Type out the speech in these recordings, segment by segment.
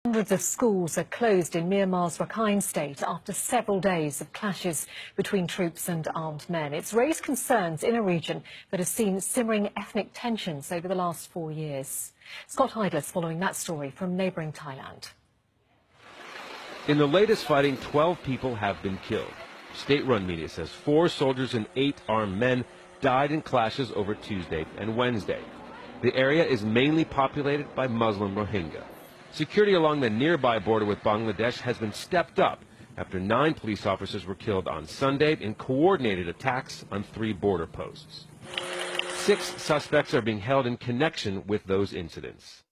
Hundreds of schools are closed in Myanmar's Rakhine state after several days of clashes between troops and armed men. It's raised concerns in a region that has seen simmering ethnic tensions over the last 4 years. Scott Heidler's following that story from neighbouring Thailand. In the latest fighting, 12 people have been killed. State-run media says 4 soldiers and 8 armed men died in clashes over Tuesday and Wednesday. The area is mainly populated by Muslim Rohingya. Security along the nearby border with Bangladesh has been stepped up after 9 police officers were killed on Sunday in coordinated attacks on 3 border posts. 6 suspects are being held in connection with those incidents.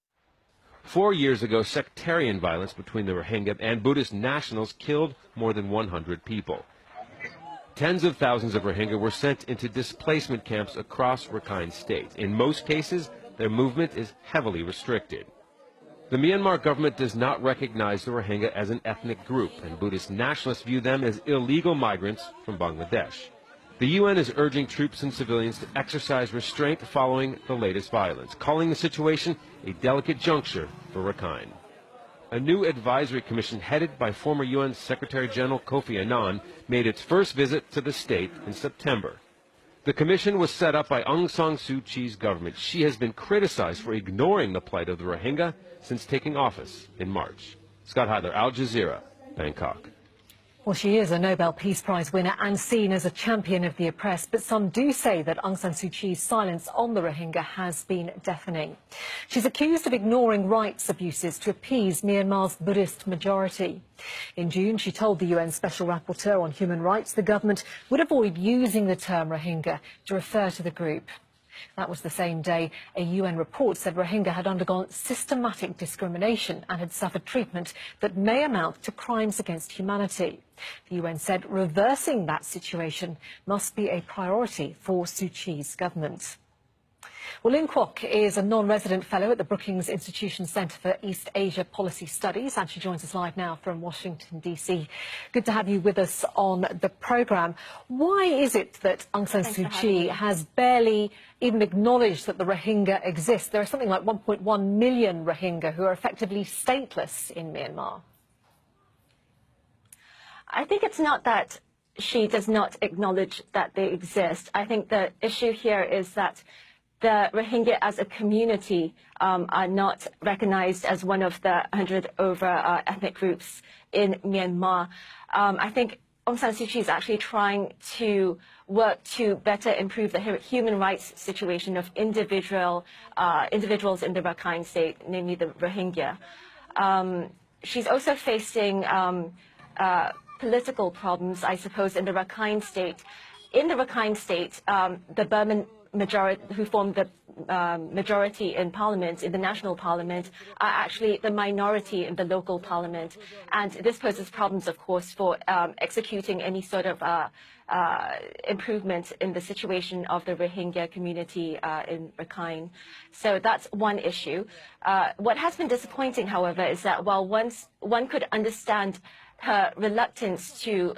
4 years ago, sectarian violence between the Rohingya and Buddhist nationals killed more than 100 people. Tens of thousands of Rohingya were sent into displacement camps across Rakhine State. In most cases, their movement is heavily restricted. The Myanmar government does not recognize the Rohingya as an ethnic group, and Buddhist nationalists view them as illegal migrants from Bangladesh. The UN is urging troops and civilians to exercise restraint following the latest violence, calling the situation a delicate juncture for Rakhine. A new advisory commission headed by former UN Secretary General Kofi Annan made its first visit to the state in September. The commission was set up by Aung San Suu Kyi's government. She has been criticized for ignoring the plight of the Rohingya since taking office in March. Scott Heidler, Al Jazeera, Bangkok. Well, she is a Nobel Peace Prize winner and seen as a champion of the oppressed, but some do say that Aung San Suu Kyi's silence on the Rohingya has been deafening. She's accused of ignoring rights abuses to appease Myanmar's Buddhist majority. In June, she told the UN Special Rapporteur on Human Rights the government would avoid using the term Rohingya to refer to the group. That was the same day a UN report said Rohingya had undergone systematic discrimination and had suffered treatment that may amount to crimes against humanity. The UN said reversing that situation must be a priority for Suu Kyi's government. Well, Lynn Kwok is a non-resident fellow at the Brookings Institution Centre for East Asia Policy Studies, and she joins us live now from Washington, D.C. Good to have you with us on the programme. Why is it that Aung San Suu Kyi has barely even acknowledged that the Rohingya exist? There are something like 1.1 million Rohingya who are effectively stateless in Myanmar. I think it's not that she does not acknowledge that they exist. I think the issue here is that the Rohingya as a community are not recognized as one of the 100 over ethnic groups in Myanmar. I think Aung San Suu Kyi is actually trying to work to better improve the human rights situation of individuals in the Rakhine state, namely the Rohingya. She's also facing political problems, I suppose, in the Rakhine state. In the Rakhine state, the Burman majority, who form the majority in parliament, in the national parliament, are actually the minority in the local parliament. And this poses problems, of course, for executing any sort of improvement in the situation of the Rohingya community in Rakhine. So that's one issue. What has been disappointing, however, is that while one could understand her reluctance to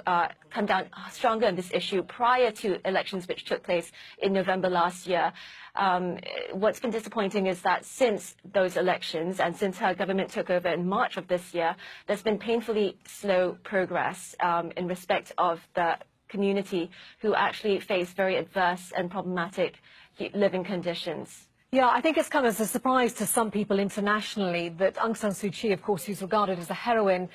come down stronger on this issue prior to elections which took place in November last year. What's been disappointing is that since those elections and since her government took over in March of this year, there's been painfully slow progress in respect of the community who actually face very adverse and problematic living conditions. Yeah, I think it's come as a surprise to some people internationally that Aung San Suu Kyi, of course, who's regarded as a heroine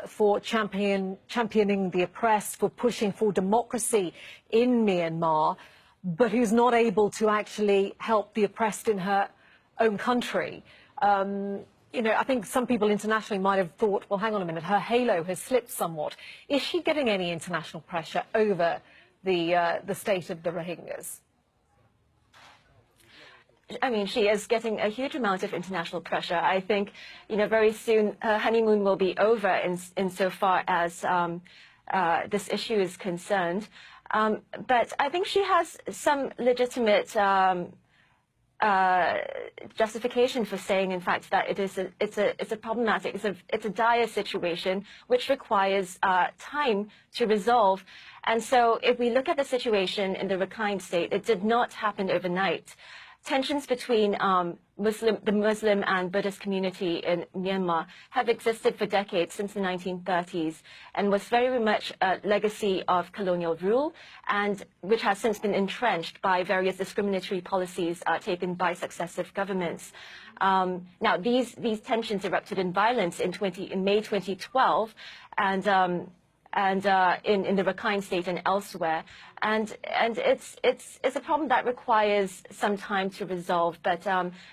for championing the oppressed, for pushing for democracy in Myanmar, but who's not able to actually help the oppressed in her own country. You know, I think some people internationally might have thought, well, hang on a minute, her halo has slipped somewhat. Is she getting any international pressure over the state of the Rohingyas? I mean, she is getting a huge amount of international pressure. I think, you know, very soon her honeymoon will be over insofar as this issue is concerned. But I think she has some legitimate justification for saying, in fact, that it's a problematic, it's a dire situation which requires time to resolve. And so, if we look at the situation in the Rakhine state, it did not happen overnight. tensions between the Muslim and Buddhist community in Myanmar have existed for decades, since the 1930s, and was very much a legacy of colonial rule, and which has since been entrenched by various discriminatory policies taken by successive governments. Now, these tensions erupted in violence in May 2012, and in the Rakhine State and elsewhere, and it's a problem that requires some time to resolve. But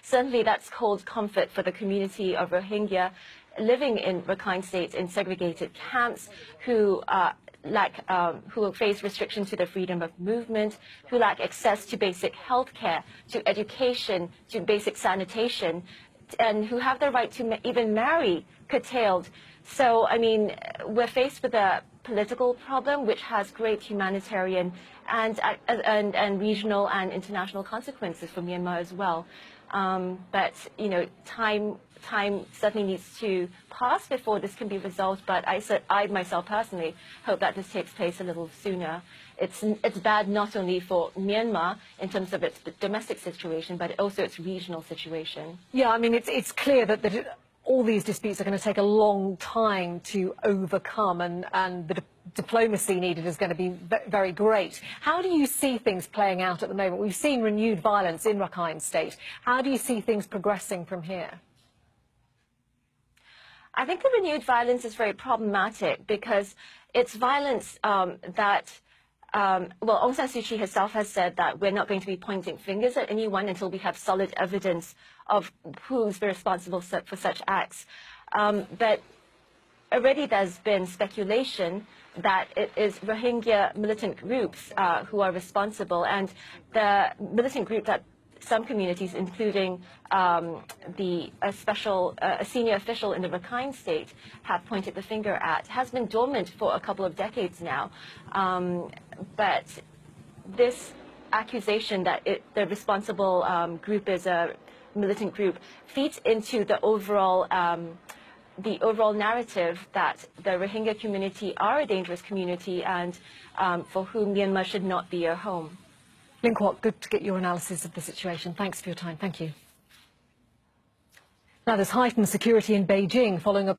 certainly that's cold comfort for the community of Rohingya living in Rakhine State in segregated camps, who face restrictions to their freedom of movement, who lack access to basic health care, to education, to basic sanitation, and who have the right to even marry curtailed. So, I mean, we're faced with a political problem which has great humanitarian and regional and international consequences for Myanmar as well. But, you know, time certainly needs to pass before this can be resolved. But I myself personally hope that this takes place a little sooner. It's bad not only for Myanmar in terms of its domestic situation, but also its regional situation. Yeah, I mean, it's clear that all these disputes are going to take a long time to overcome, and the diplomacy needed is going to be very great. How do you see things playing out at the moment? We've seen renewed violence in Rakhine State. How do you see things progressing from here? I think the renewed violence is very problematic because it's violence Aung San Suu Kyi herself has said that we're not going to be pointing fingers at anyone until we have solid evidence of who's responsible for such acts. But already there's been speculation that it is Rohingya militant groups who are responsible, and the militant group that some communities, including a senior official in the Rakhine State, have pointed the finger at, has been dormant for a couple of decades now. But this accusation that the responsible group is a militant group feeds into the overall narrative that the Rohingya community are a dangerous community, and for whom Myanmar should not be a home. Ling Kwok, good to get your analysis of the situation. Thanks for your time. Thank you. Now, there's heightened security in Beijing following a